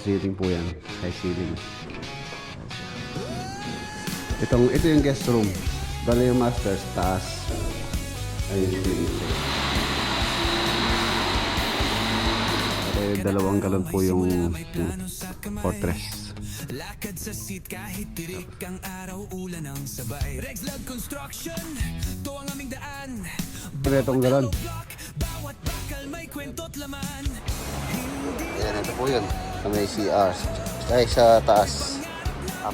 ceiling po yan. High ceiling. Ito yung guest room. Bale yung masters, taas. Ayun yung ceiling. Dalawang galon po yung Fortress. Lakad sa seat kahit tirik ang araw, ulan ang sabay. Rexlag Construction, to ang aming daan. Itong galon. Bawat bakal may kwento't laman. Ayan, ito po yun. Sa may CR. Ay, sa taas. 4.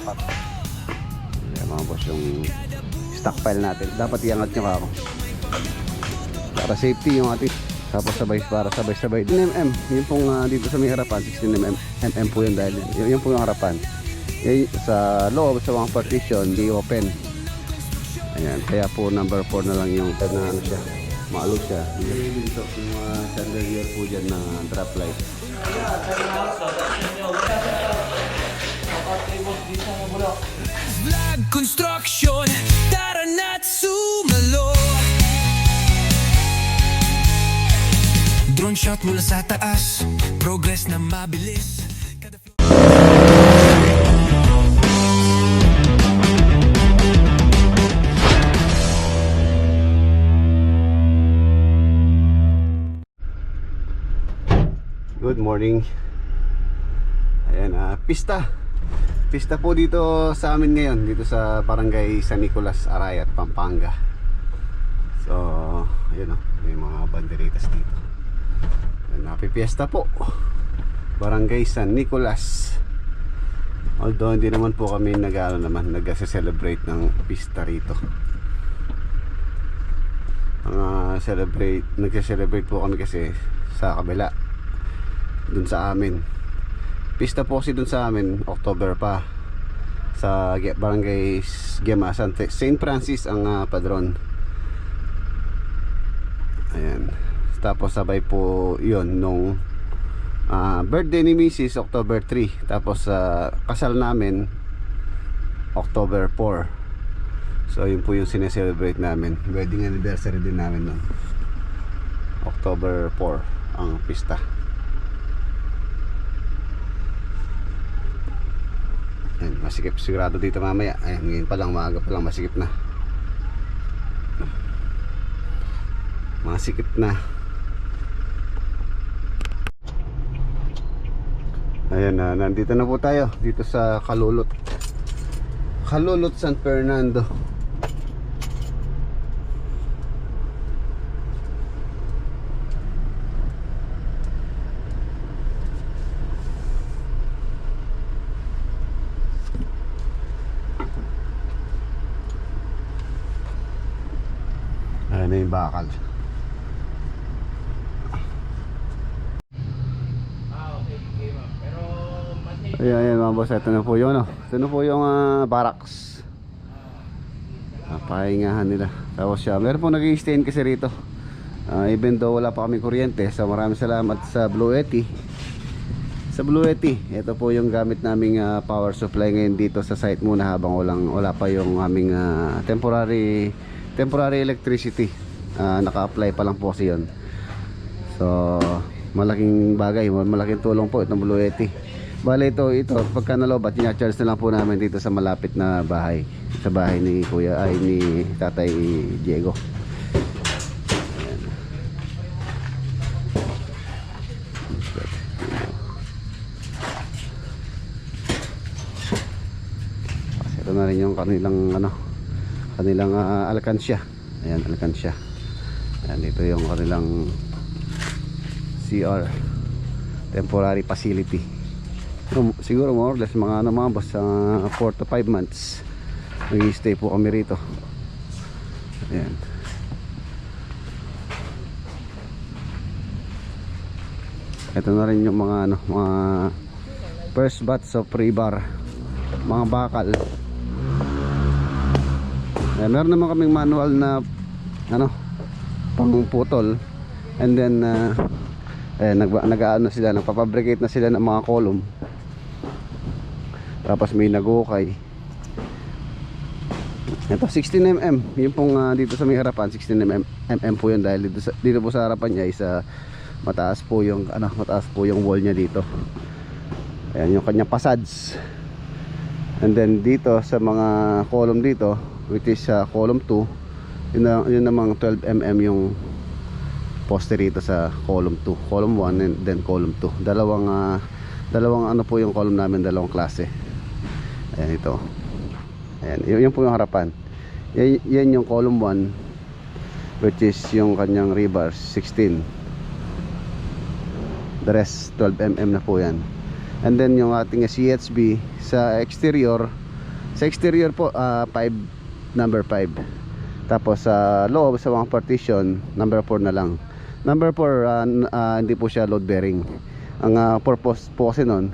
Ayan mga boss, yung stockpile natin. Dapat iangat nyo ako. Para safety yung ating. Tapos para sabay-sabay. 16mm. Yun pong dito sa may harapan. 16mm po yun dahil. Yun po yung harapan. Yung sa loob, sa mga partition, di open. Ayan. Kaya po number 4 na lang yung na ano siya. Maalog siya. Dito yung chandelier po dyan na drop light. Vlog Construction, tara na't sumalo. Drone shot mula sa taas, progress na mabilis. Good morning. Ayan, pista po dito sa amin ngayon, dito sa Barangay San Nicolas, Arayat, Pampanga. So, ayun may mga banderitas dito. Napipiesta po Barangay San Nicolas. Although hindi naman po kami nag-celebrate ng pista rito. Nag-celebrate po kami kasi sa kabila, dun sa amin. Pista po kasi dun sa amin, October pa. Sa Barangay Gemasan, St. Francis ang padron. Ayan. Tapos sabay po yun nung birthday ni Mrs. October 3. Tapos kasal namin October 4. So yun po yung sineselebrate namin. Wedding anniversary din namin nun. October 4 ang pista. Ayan, masikip sigurado dito mamaya. Ayan, ngayon pa lang, maaga pa lang, masikip na. Masikip na. Ayan, nandito na po tayo dito sa Kalulot San Fernando. Ayan na yung bakal. Ayan mga boss, ito na po yung ito na po yung barracks. Pahingahan nila. Tapos siya, meron po nag-i-stain kasi rito. Even though wala pa kami kuryente. So maraming salamat sa Blue Yeti. Sa Blue Yeti, ito po yung gamit naming power supply ngayon dito sa site muna habang wala pa yung aming temporary electricity. Naka-apply pa lang po kasi yun. So malaking bagay, malaking tulong po itong Blue Yeti. Bale ito pagka nalobat, ina-charge na lang po namin dito sa malapit na bahay, sa bahay ni ni Tatay Diego. Ayan. Ito na rin yung kanilang alkansya. Ayan, alkansya. Ayan, ito yung kanilang CR, temporary facility. Siguro more or less mga boss, 4 to 5 months mag-i-stay po kami rito. Ayan. Ito na rin yung mga first batch of pre-bar, mga bakal. Ayan, meron naman kaming manual na pang-putol, and then nag-aano sila, nagpapabricate na sila ng mga column. Tapos may nagukay. Ito 16mm, yung pong dito sa may harapan 16mm po yun dahil dito po sa harapan niya isa mataas po yung wall niya dito. Ayan yung kanyang passage. And then dito sa mga column dito, which is column 2, yun namang 12mm yung poste rito sa column 2, column 1 and then column 2. Dalawang ano po yung column namin, dalawang klase. Ayan ito. Ayan, yun po yung harapan. Yan yung column 1, which is yung kanyang rebars 16. The rest 12mm na po yan. And then yung ating CHB sa exterior po 5, number 5. Tapos sa loob sa mga partition, number 4 na lang. Number 4 hindi po siya load bearing. Ang purpose po kasi nun,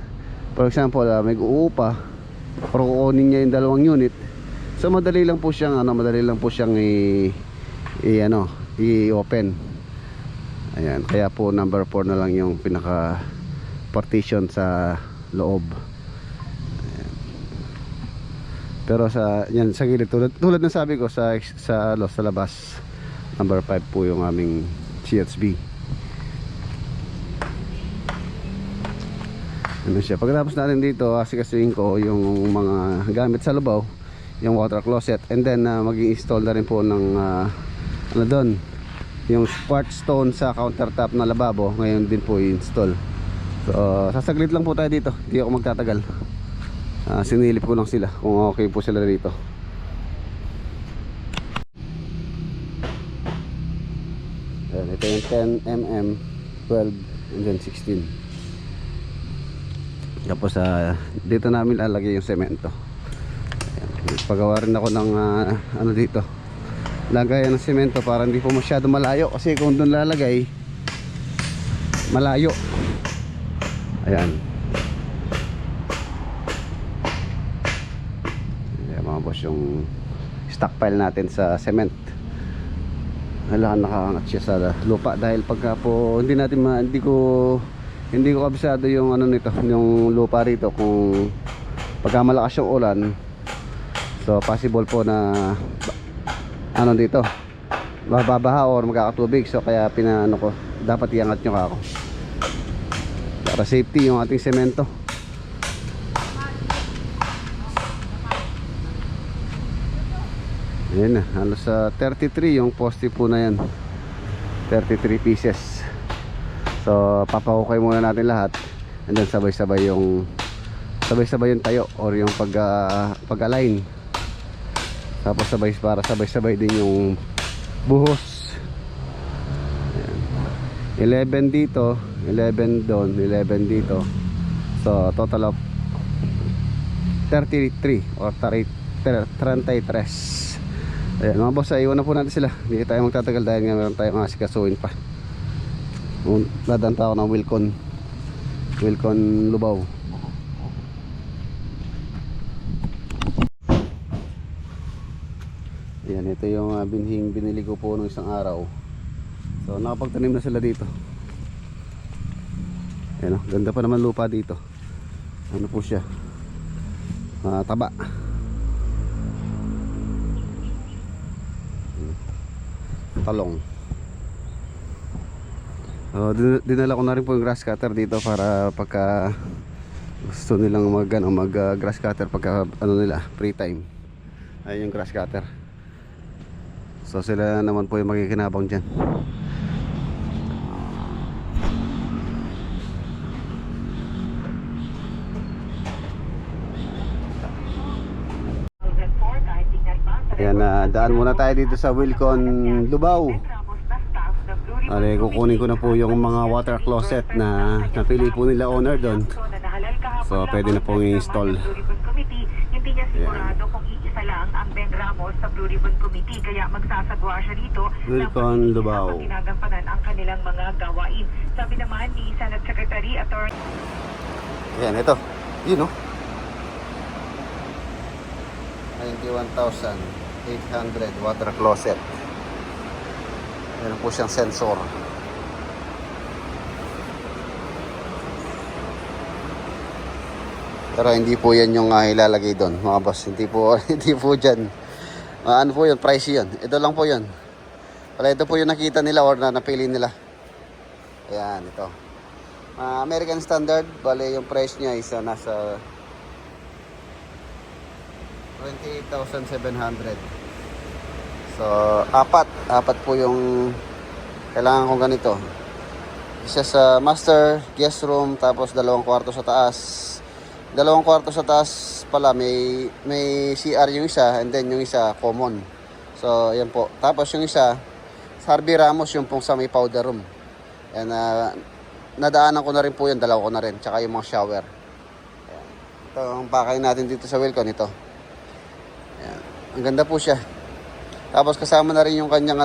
for example, may uupa or kukunin niya yung dalawang unit, so madali lang po siyang i-open. Ayan, kaya po number 4 na lang yung pinaka partition sa loob. Ayan. Pero sa gilid, tulad ng sabi ko sa labas, number 5 po yung aming CHB. Ano siya, pagkatapos natin dito asikasuhin ko yung mga gamit sa lubaw, yung water closet, and then mag-i-install na rin po ng ano doon, yung spark stone sa countertop na lababo. Ngayon din po i-install. So sasaglit lang po tayo dito, hindi ako magtatagal. Sinilip ko lang sila kung okay po sila dito. Ayan, ito yung 10mm, 12 and then 16. Tapos dito namin lalagay yung semento. Ayan, pagawa rin ako ng ano dito, lagayan ng semento para hindi po masyado malayo, kasi kung doon lalagay malayo. Ayan. Ayan mga boss, yung stockpile natin sa cement. Nakaangat siya sa lupa dahil pagka po hindi ko kabisado yung ano nito, yung lupa rito, kung pagka malakas yung ulan, so possible po na ano dito, babaha or magkakatubig. So kaya pinano ko, dapat iangat nyo ako para safety yung ating semento. Ayan na, halos sa 33 yung poste po na yan, 33 pieces. So papahukay muna natin lahat, and then sabay-sabay yung tayo or yung pag-align. Tapos sabay-sabay din yung buhos. Ayan. 11 dito, 11 doon, 11 dito. So total of 33 or 33. Ayan mga boss, iwan na po natin sila. Hindi tayo magtatagal dahil nga meron tayong asikasuhin pa. Dadaan pa ako ng Wilcon Lubao. Ayan, ito yung binhing binili ko po nung isang araw. So nakapagtanim na sila dito. Ayan, ganda pa naman lupa dito. Ano po siya, taba. Talong. Dinala ko na rin po yung grass cutter dito para pagka gusto nilang mag grass cutter pagka nila free time. Ayun yung grass cutter. So sila naman po yung makikinabang dyan. Ayan, daan muna tayo dito sa Wilcon Lubao. Kukunin ko na po yung mga water closet na napili po nila owner doon. So pwede na pong i-install. Hindi niya sigurado kung iisa lang ang Ben Ramos sa Blue Ribbon Committee, kaya magsasagwa siya dito Wilcon Lubao. Ginagampanan ang kanilang mga gawain. Sabi naman ni Senate Secretary Attorney. Ayan, ito. Yun o. 91,800 water closet. Meron po siyang sensor. Pero hindi po yan yung ilalagay doon mga boss. Hindi po dyan. Ano po yun, price yun. Ito lang po yun. Wala, ito po yung nakita nila or na napili nila. Ayan, ito. American Standard, bale yung price niya is nasa 28,700. So, apat po yung kailangan kong ganito. Isa sa master, guest room, tapos 2 kwarto sa taas. 2 kwarto sa taas pala, may CR yung isa, and then yung isa common. So, yan po. Tapos yung isa, sa Harvey Ramos, yung pong sa may powder room. And nadaanan ko na rin po yun, dalawa ko na rin. Tsaka yung mga shower. Ayan. Ito ang pakay natin dito sa Wilcon, ito. Ayan. Ang ganda po siya. Tapos kasama na rin yung kanyang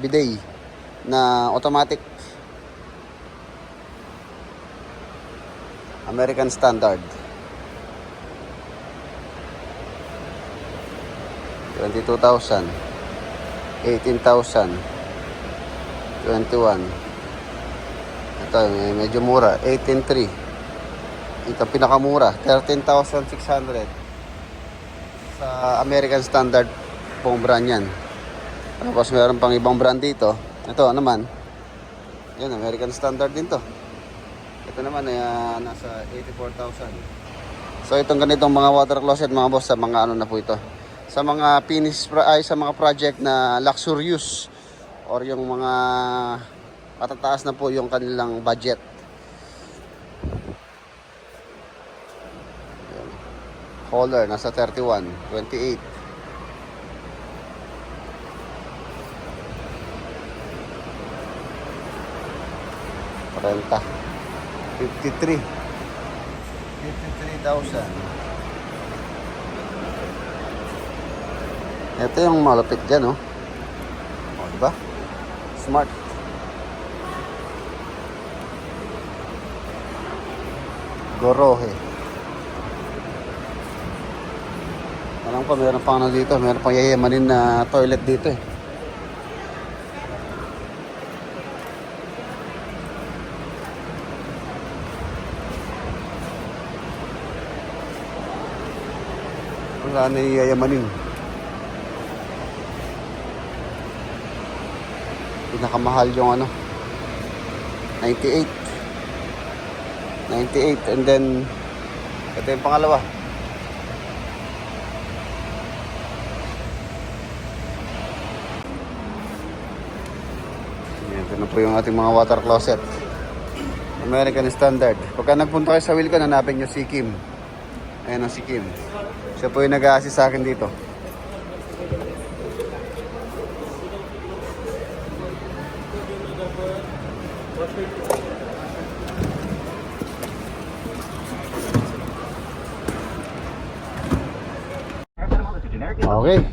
bidet na automatic. American Standard. 22,000, 18,000, 21. Ito, medyo mura, 18,300. Ito pinakamura, 13,600. Sa American Standard pong brand yan. Tapos meron pang ibang brand dito. Ito naman, yan, American Standard din to. Ito naman ay nasa 84,000. So itong ganitong mga water closet mga boss, sa mga ano na po ito. Sa mga sa mga project na luxurious or yung mga matataas na po yung kanilang budget. Color nasa 31, 28. Renta 53,000. Ito yung malapit dyan, oh. O, diba? Smart. Gorohe. Alam ko, meron pang ano dito. Meron pang yayamanin na toilet dito, eh. Wala na yung yayamanin. Pinakamahal yung 98, and then ito yung pangalawa. Ito na po yung ating mga water closet, American Standard. Pagka nagpunta kayo sa Wilcon, hanapin nyo si Kim. Ayan ang si Kim. Siya po yung nag-a-assist sa akin dito.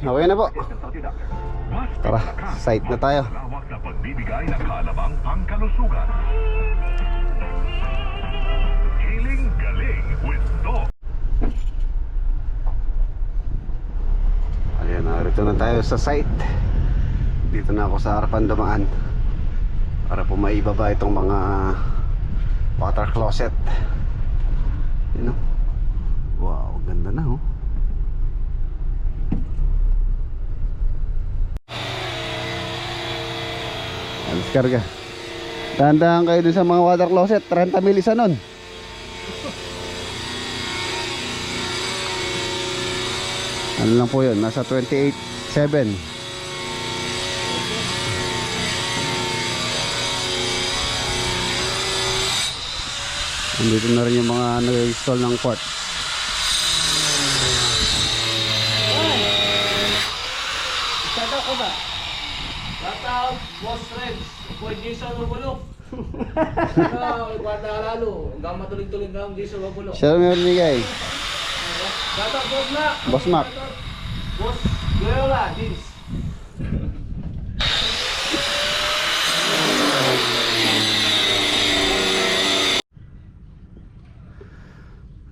Okay na po. Tara, site na tayo. Lawak na pagbibigay ng kalamang pangkalusugan. Healing galing with Doc. Ayan, narito na tayo sa site. Dito na ako sa harapan dumaan para po maibaba itong mga water closet. Yun, oh. Wow, ganda na, oh. Descarga. Dahan-dahan kayo dun sa mga water closet. 30 mil isa nun. Ano lang po yun, nasa 28,700. Nandito na rin yung mga nag-install ng quart. Sada ko ba? Shoutout, Boss Reds. Boy Jason Wabulok. Ikwata lalo. Hanggang matuloy-tuloy hanggang Jason Wabulok. Siya meron bigay. Shoutout, Boss Mac. Boss Mac. Boss Guerrilla, Jeans.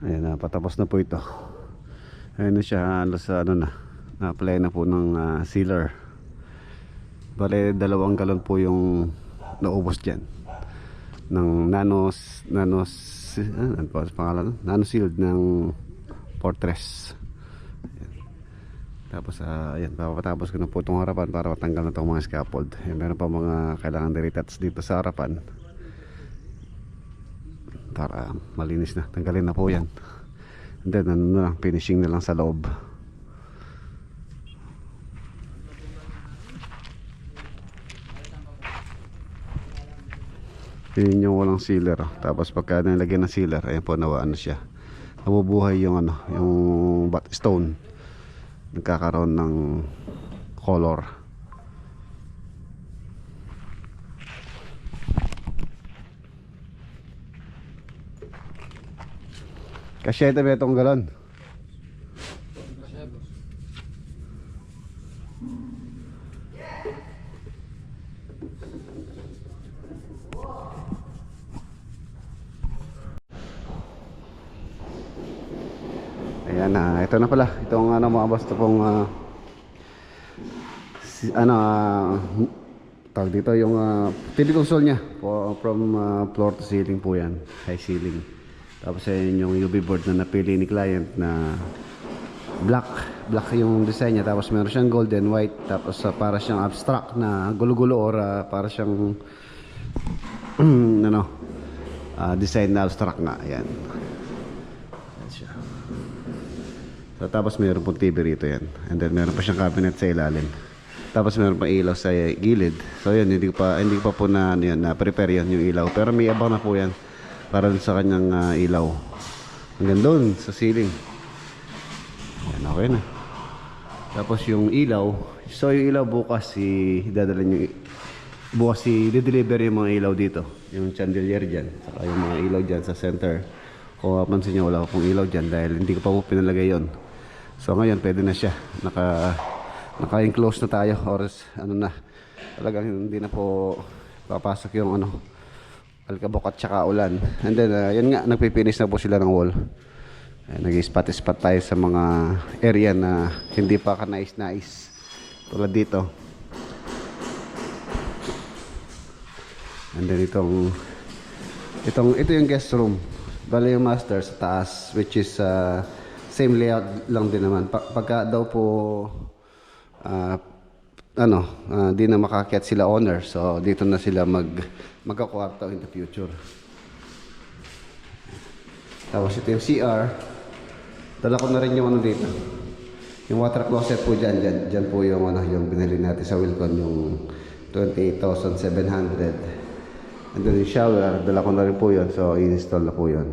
Ayan na, patapos na po ito. Ayan na siya, halos na-apply na po ng sealer. Bale, 2 galon po yung naubos dyan ng nano sealed ng Fortress. Ayan. Tapos ayan, papatapos ko na po itong harapan para matanggal na itong mga scaffold. Ayan, meron pa mga kailangan i-retouch dito sa harapan. para malinis na. Tanggalin na po yan. And then ano na lang, finishing na lang sa loob. Yun yung walang sealer. Tapos pagka nilagyan ng sealer, ayan po, nawaan na siya. Nabubuhay yung ano, yung bat stone. Nagkakaroon ng color. Kasi ito ba itong galon? Ayan na, ito na pala. Itong ano mga basta pong tawag dito yung TV console nya from floor to ceiling po yan, high ceiling. Tapos ayun yung UV board na napili ni client na black yung design niya. Tapos meron siyang gold and white. Tapos para siyang abstract na gulo-gulo or para siyang design na abstract nga. Ayan. Ayan siya. So, tapos meron pong TV rito yan. And then meron pa siyang cabinet sa ilalim. Tapos meron pa ilaw sa gilid. So yun, hindi ko pa po na prepare yun yung ilaw. Pero may abang na po yan para dun sa kanyang ilaw. Hanggang doon sa ceiling. Yan, okay na. Tapos yung ilaw. So yung ilaw bukas i-deliver yung mga ilaw dito. Yung chandelier dyan. Saka yung mga ilaw dyan sa center. Kung mapansin nyo, wala ko pong ilaw dyan dahil hindi ko pa po pinalagay yun. So ngayon pwede na siya. Naka-enclose na tayo. Or ano na, talagang hindi na po papasok yung alkabok at saka ulan. And then yun nga, nagpipinis na po sila ng wall. Nag-spot tayo sa mga area na hindi pa ka-nais-nais. Tulad dito. And then ito yung guest room. Bale yung master sa taas, which is same layout lang din naman. Pagka daw po di na makakyat sila owner, so dito na sila magkakwarto in the future. Tapos ito yung CR. Dala ko na rin yung dito, yung water closet po dyan po yung yung binili natin sa Wilcon, yung 28,700. And then yung shower, dala ko na rin po yun, so i-install na po yun.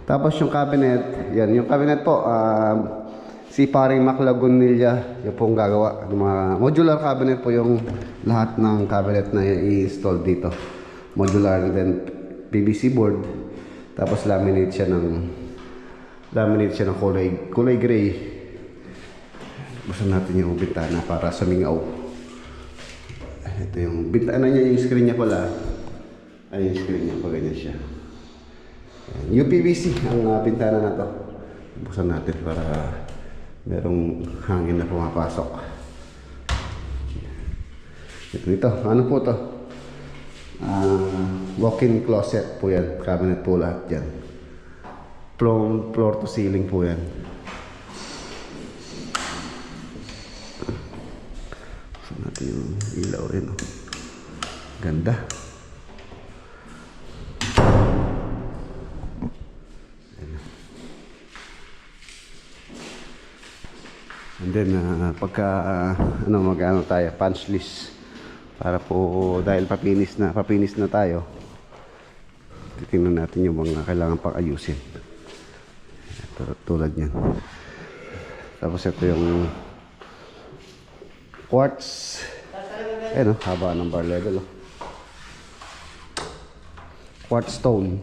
Tapos yung cabinet, yan yung cabinet po, si paring Maclagunilla yung pong gagawa. Yung mga modular cabinet po yung lahat ng cabinet na i-install dito. Modular, and then PVC board. Tapos laminate siya ng kulay gray. Buksan natin yung bintana para sumingaw. Ito yung bintana niya, yung screen niya pala. Ay, yung screen niya, pag ganyan siya. UPVC ang bintana na to. Buksan natin para merong hangin na pumapasok. Ito, ano po to? Walk-in closet po yan. Cabinet po lahat yan. Floor to ceiling po yan. Buksan natin yung ilaw rin. Ganda. And then pagka mag-ano tayo, punch list para po, dahil papinis na tayo, titingnan natin yung mga kailangan pang ayusin. Tulad niyan. Tapos ito yung quartz. Ayun, haba ng bar level. Quartz stone.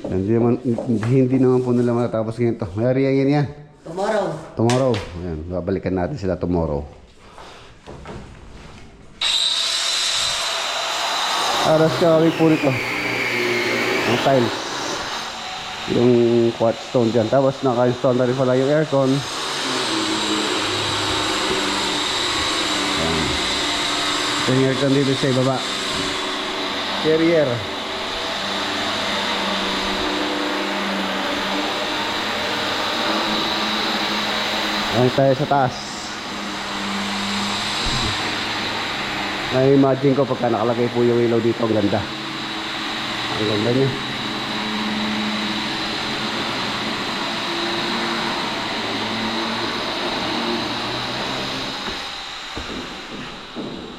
Hindi naman po nila matatapos ganito. May area yan. Tomorrow. Ayan, babalikan natin sila tomorrow. Aras kawin po nito. Ang tiles. Yung quartz stone dyan. Tapos naka-install na rin pala yung aircon. Ayan. Yung aircon dito sa ibaba. Carrier. Ayan tayo sa taas. Na-imagine ko pagka nakalagay po yung ilaw dito, ang ganda. Ang ganda niya.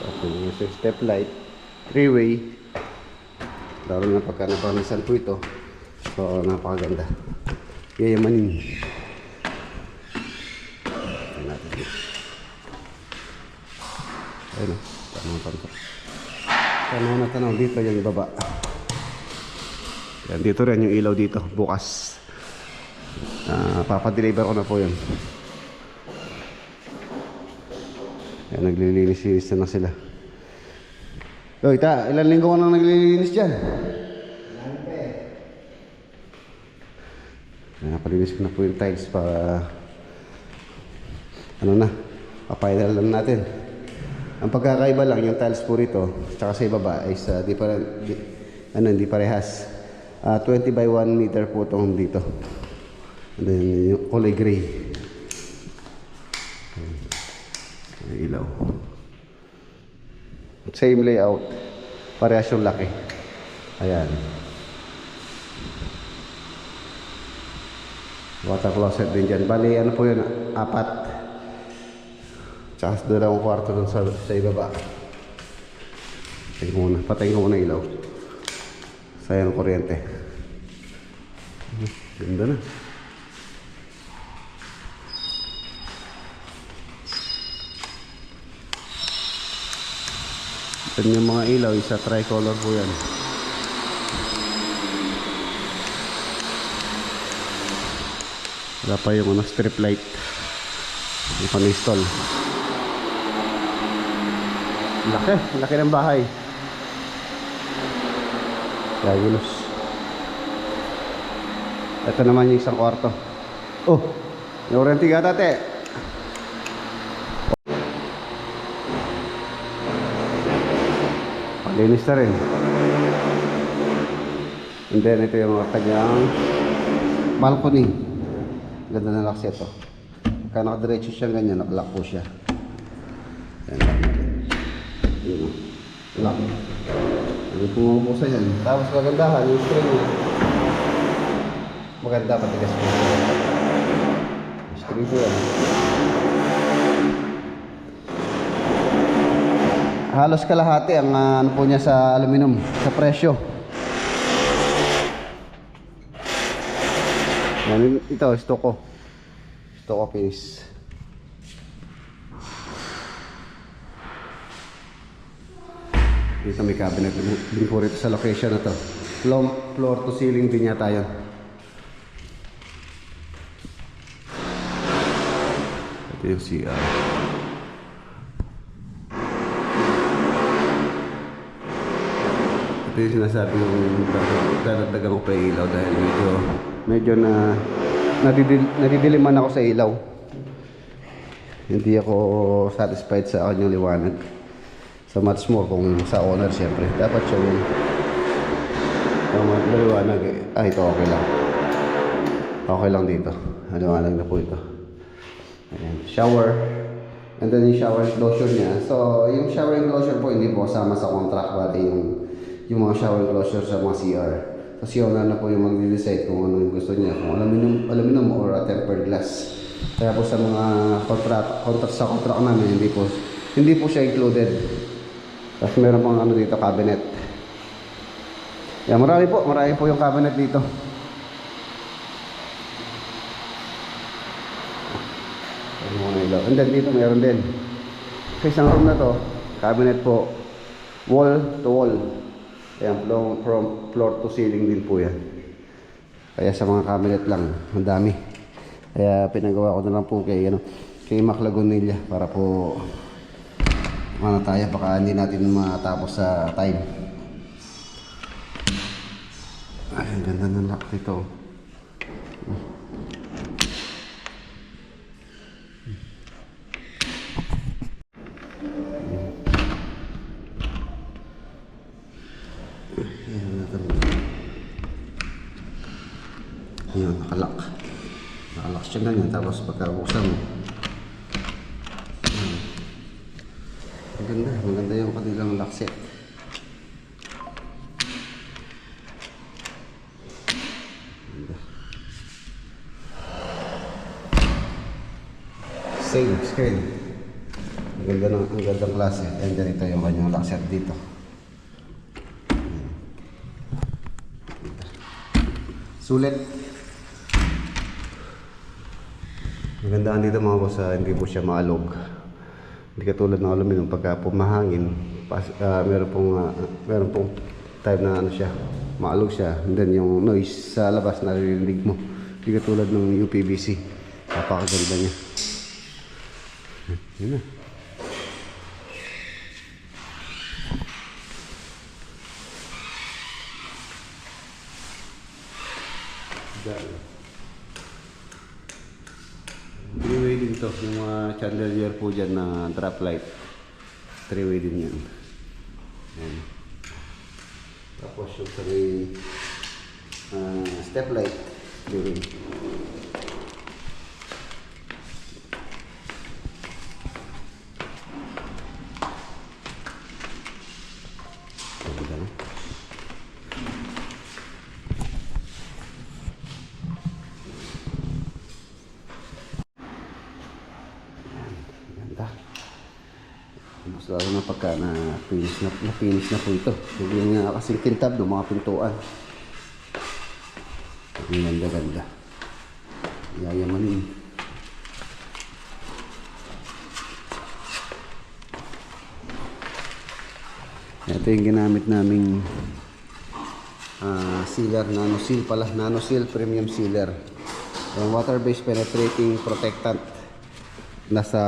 Ito yung step light, 3-way. Lalo na pagka napamisan po ito. So, napakaganda. Yayamanin. Ayan natin dito. Ayun o. Tanaw na tanaw dito yung baba. Yan, dito rin yung ilaw dito. Bukas. Papadeliver ko na po yun. Yan, naglilinis-linis na sila. Oy, ilan linggo ko nang naglilinis dyan? Napalinis ko na po yung tiles para ano na, papayal lang natin. Ang pagkakaiba lang yung tiles po rito tsaka sa ibaba ay hindi parehas. 20 by 1 meter po itong dito. And then yung kulay gray. May ilaw. Same layout. Parehas yung laki. Ayan. Water closet din dyan. Bali, ano po yun? 4. Tsaka 2 kwarto dun sa ibaba. Patayin ko muna ilaw. Sayang kuryente. Ganda na. Ito yung mga ilaw, isa tricolor po yan. Wala pa yung strip light. Yung pan-install. Laki ng bahay. Gagulos. Ito naman yung isang kwarto. Oh, may warranty ka tate. Palinis na rin. And then ito yung kanyang balcony. Ganda na lock ito. Kaya nakadiretso siya ganyan, nakalock po siya. Ayan. Yun. Lock. Ano pumupo sa yan. Tapos magandahan yung string niya. Maganda patigas po. String po yan. Halos kalahati ang ano po niya sa aluminum, sa presyo. Yan, ito, stoko. Stoko finish. Dito may cabinet din po rito sa location na to. Floor to ceiling din yata yun. Ito yung CR. Ito yung sinasabi yung dadagdagan ko pa yung ilaw dahil medyo nadidiliman ako sa ilaw. Hindi ako satisfied sa kanyang liwanag. So much more kung sa owner siyempre. Dapat siya yung maliwanag eh. Ito okay lang. Okay lang dito. Maliwanag na po ito. Ayan. Shower. And then yung shower enclosure niya. So yung shower enclosure po hindi po kasama sa contract. Pati yung mga shower enclosure sa mga CR. So si owner na po yung mag-decide kung ano yung gusto niya. Kung aluminum or tempered glass. Kaya po sa mga contract namin hindi po siya included. Tapos meron pang ano dito, cabinet. Yan, marami po yung cabinet dito. And then dito meron din. Sa isang room na to, cabinet po, wall to wall. Ayan, from floor to ceiling din po yan. Kaya sa mga cabinet lang, ang dami. Kaya pinagawa ko na lang po kay Mac Lagunilla para po tayo, baka hindi natin matapos sa time. Ay, ang ganda ng lock dito. Ayan, nakalock siya ganyan. Tapos pagkabuksan mo, Maganda yung kanilang lock set. Same screen. Ang gandang klase. And then ito yung kanyang lock set dito. Sulit. Magandaan dito mga boss, hindi po siya maalog. Hindi katulad ng aluminum pagka pumahangin, meron pong time na ano siya, maalog siya. And then yung noise sa labas naririnig mo. Hindi katulad ng UPVC. Napakaganda niya. Yun na. Three-way din to. Yung mga chandelier po dyan na drop light. Three-way din yan. Ayan. Tapos yung sa may step light. Three-way. Mas lalo na pagka na-finish na po ito. Hindi nga kasing kintab ng mga pintuan. Ang ganda. Yayamanin. Ito yung ginamit naming sealer, nano seal premium sealer. Yung water-based penetrating protectant. Nasa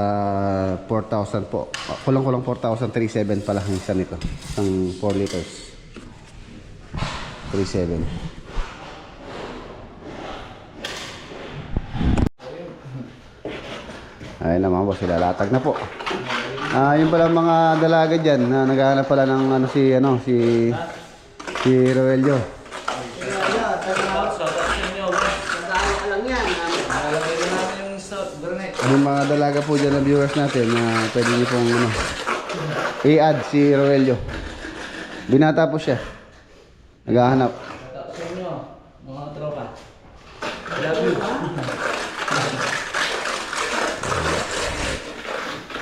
4,000 po. Kulang-kulang 4,037 pala ang isa nito. Isang 4 liters. 37. Ayun na mga boss, ilalatag na po. Yung pala mga dalaga dyan na naghahanap pala ng si Roelio. Yung mga dalaga po dyan na viewers natin na pwede nyo pong i-add si Roelio. Binata po siya. Naghahanap. Sa inyo, mga tropa. Love you.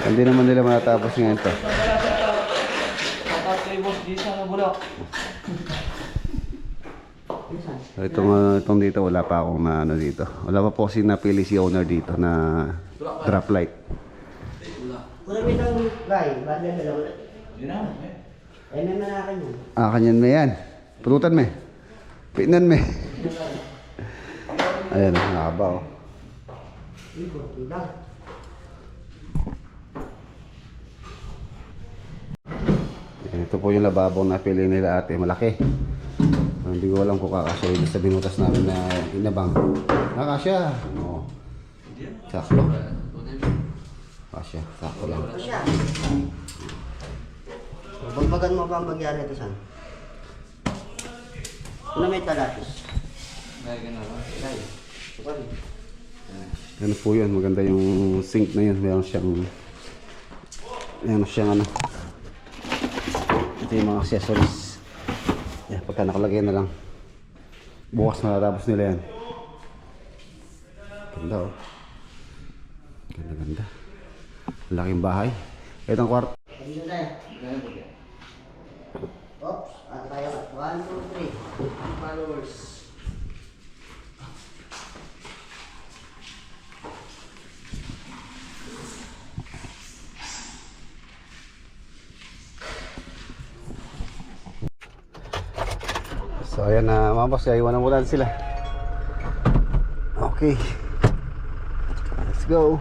Hindi naman nila matatapos ngayon to. Boss Jason na bulok. Itong dito wala pa akong na dito. Wala pa po kasi napili si owner dito na drop light. Wala may itong guy, ba't na dalawa? Yun na. Eh, may manakan yun. Kanyan mo yan. Pulutan mo. Pinan mo. Ayan, nakaba oh. Ito po yung lababo na pili nila ate, malaki. Hindi ko alam kung kakasya ito sa binutas namin na inabang. Kakasya. Oo. Sakto. Kakasya. Sakto lang. Siya. Bagbagan mo ba ang magyari ito saan? Una may talatis. Ano po yun, maganda yung sink na yun. Meron siyang ano. Ito yung mga accessories. Yan, pagka nakalagay na lang. Bukas matatapos nila yan. Ganda oh. Ganda. Laking bahay. Itong kwarto. Dito tayo. Oops, ano tayo? 1, 2, 3. Followers. So ayan na mga boss, iwanan muna sila. Okay. Let's go.